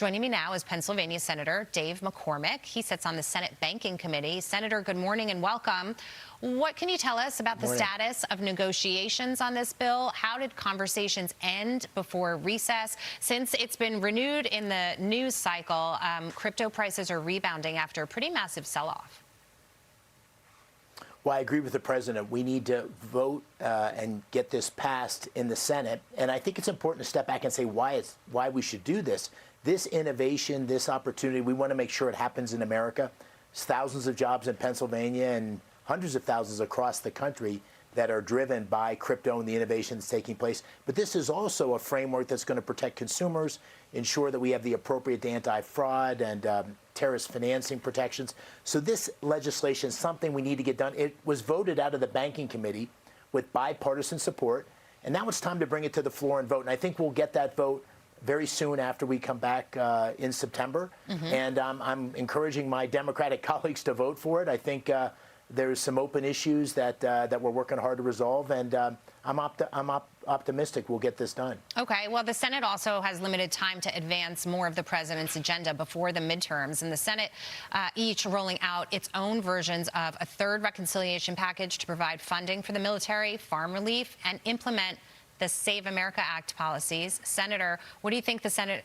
Joining me now is Pennsylvania Senator Dave McCormick. He sits on the Senate Banking Committee. Senator, good morning and welcome. What can you tell us about the status of negotiations on this bill? How did conversations end before recess? Since it's been renewed in the news cycle, crypto prices are rebounding after a pretty massive sell-off. Well, I agree with the president. We need to vote and get this passed in the Senate. And I think it's important to step back and say why we should do this. This innovation, this opportunity, we want to make sure it happens in America. There's thousands of jobs in Pennsylvania and hundreds of thousands across the country that are driven by crypto and the innovation that's taking place. But this is also a framework that's going to protect consumers, ensure that we have the appropriate anti-fraud and terrorist financing protections. So this legislation is something we need to get done. It was voted out of the Banking Committee with bipartisan support, and now it's time to bring it to the floor and vote. And I think we'll get that vote very soon after we come back in September. And I'm encouraging my Democratic colleagues to vote for it. I think there's some open issues that we're working hard to resolve, and I'm optimistic we'll get this done. Okay. Well, the Senate also has limited time to advance more of the president's agenda before the midterms, and the Senate each rolling out its own versions of a third reconciliation package to provide funding for the military, farm relief, and implement the Save America Act policies. Senator, what do you think the Senate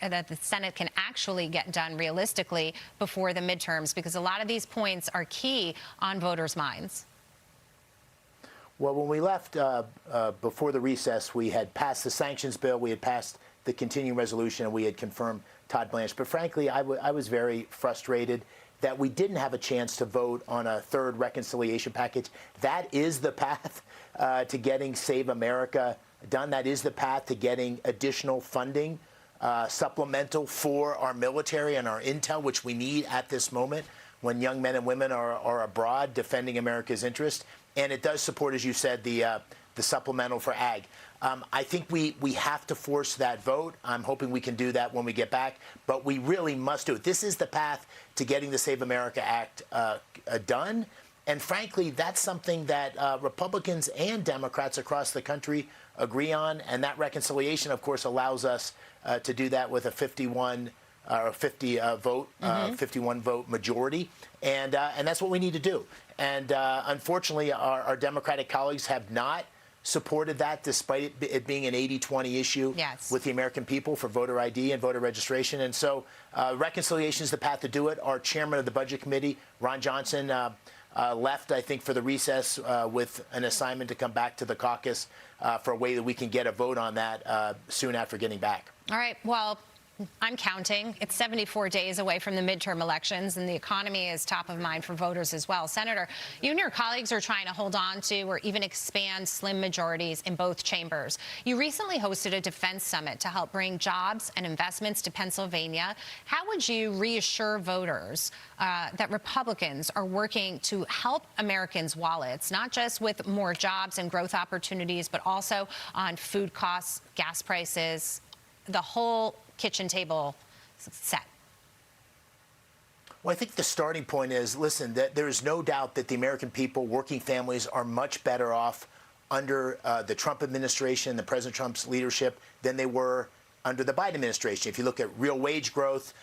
can actually get done realistically before the midterms? Because a lot of these points are key on voters' minds. Well, when we left before the recess, we had passed the sanctions bill, we had passed the continuing resolution, and we had confirmed Todd Blanche. But frankly, I was very frustrated that we didn't have a chance to vote on a third reconciliation package. That is the path to getting Save America done. That is the path to getting additional funding, supplemental for our military and our intel, which we need at this moment when young men and women are abroad defending America's interest. And it does support, as you said, the supplemental for ag. I think we have to force that vote. I'm hoping we can do that when we get back, but we really must do it. This is the path to getting the Save America Act done. And frankly, that's something that Republicans and Democrats across the country agree on. And that reconciliation, of course, allows us to do that with a 51 vote majority. And that's what we need to do. And unfortunately, our Democratic colleagues have not supported that, despite it being an 80-20 issue with the American people for voter ID and voter registration. And so reconciliation is the path to do it. Our chairman of the Budget Committee, Ron Johnson, left, I think, for the recess with an assignment to come back to the caucus for a way that we can get a vote on that soon after getting back. All right. Well, I'm counting. It's 74 days away from the midterm elections, and the economy is top of mind for voters as well. Senator, you and your colleagues are trying to hold on to or even expand slim majorities in both chambers. You recently hosted a defense summit to help bring jobs and investments to Pennsylvania. How would you reassure voters that Republicans are working to help Americans' wallets, not just with more jobs and growth opportunities, but also on food costs, gas prices, the whole kitchen table set? Well, I think the starting point is, listen, that there is no doubt that the American people, working families, are much better off under the Trump administration, the President Trump's leadership, than they were under the Biden administration. If you look at real wage growth,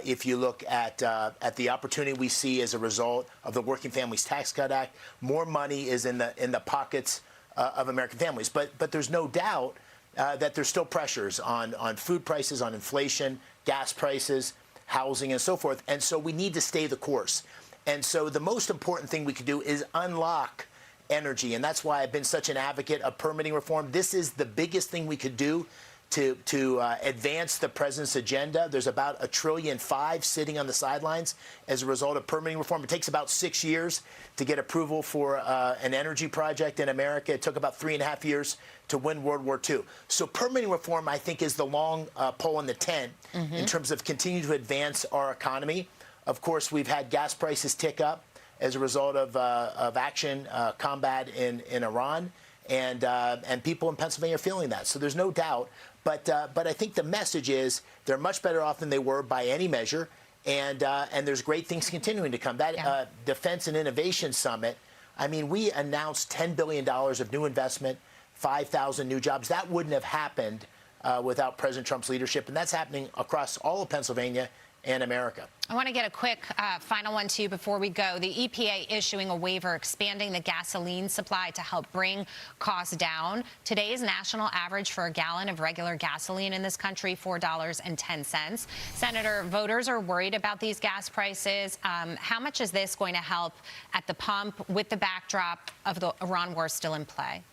if you look at the opportunity we see as a result of the Working Families Tax Cut Act, more money is in the pockets of American families. But there's no doubt that there's still pressures on food prices, on inflation, gas prices, housing, and so forth. And so we need to stay the course. And so the most important thing we could do is unlock energy. And that's why I've been such an advocate of permitting reform. This is the biggest thing we could do to advance the president's agenda. There's about $1.5 trillion sitting on the sidelines as a result of permitting reform. It takes about 6 years to get approval for an energy project in America. It took about 3.5 years to win World War II. So permitting reform, I think, is the long pole in the tent in terms of continuing to advance our economy. Of course, we've had gas prices tick up as a result of action combat in Iran. And people in Pennsylvania are feeling that. So there's no doubt. But I think the message is they're much better off than they were by any measure. And there's great things continuing to come. That Defense and Innovation Summit, I mean, we announced $10 billion of new investment, 5,000 new jobs. That wouldn't have happened without President Trump's leadership, and that's happening across all of Pennsylvania and America. I want to get a quick final one to you before we go. The EPA issuing a waiver expanding the gasoline supply to help bring costs down. Today's national average for a gallon of regular gasoline in this country, $4.10. Senator, voters are worried about these gas prices. How much is this going to help at the pump with the backdrop of the Iran war still in play?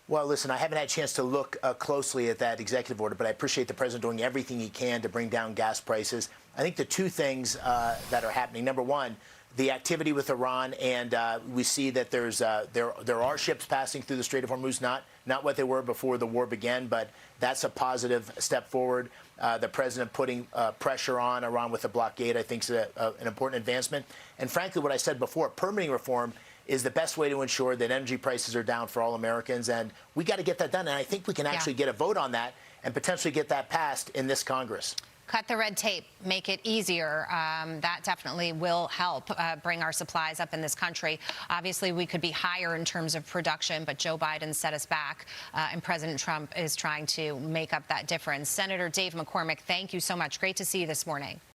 Well, listen, I haven't had a chance to look closely at that executive order, but I appreciate the president doing everything he can to bring down gas prices. I think the two things that are happening, number one, the activity with Iran, and we see that there are ships passing through the Strait of Hormuz, not what they were before the war began, but that's a positive step forward. The president putting pressure on Iran with the blockade, I think, is an important advancement. And frankly, what I said before, permitting reform is the best way to ensure that energy prices are down for all Americans. And we got to get that done. And I think we can actually get a vote on that and potentially get that passed in this Congress. Cut the red tape, make it easier. That definitely will help bring our supplies up in this country. Obviously, we could be higher in terms of production, but Joe Biden set us back, and President Trump is trying to make up that difference. Senator Dave McCormick, thank you so much. Great to see you this morning.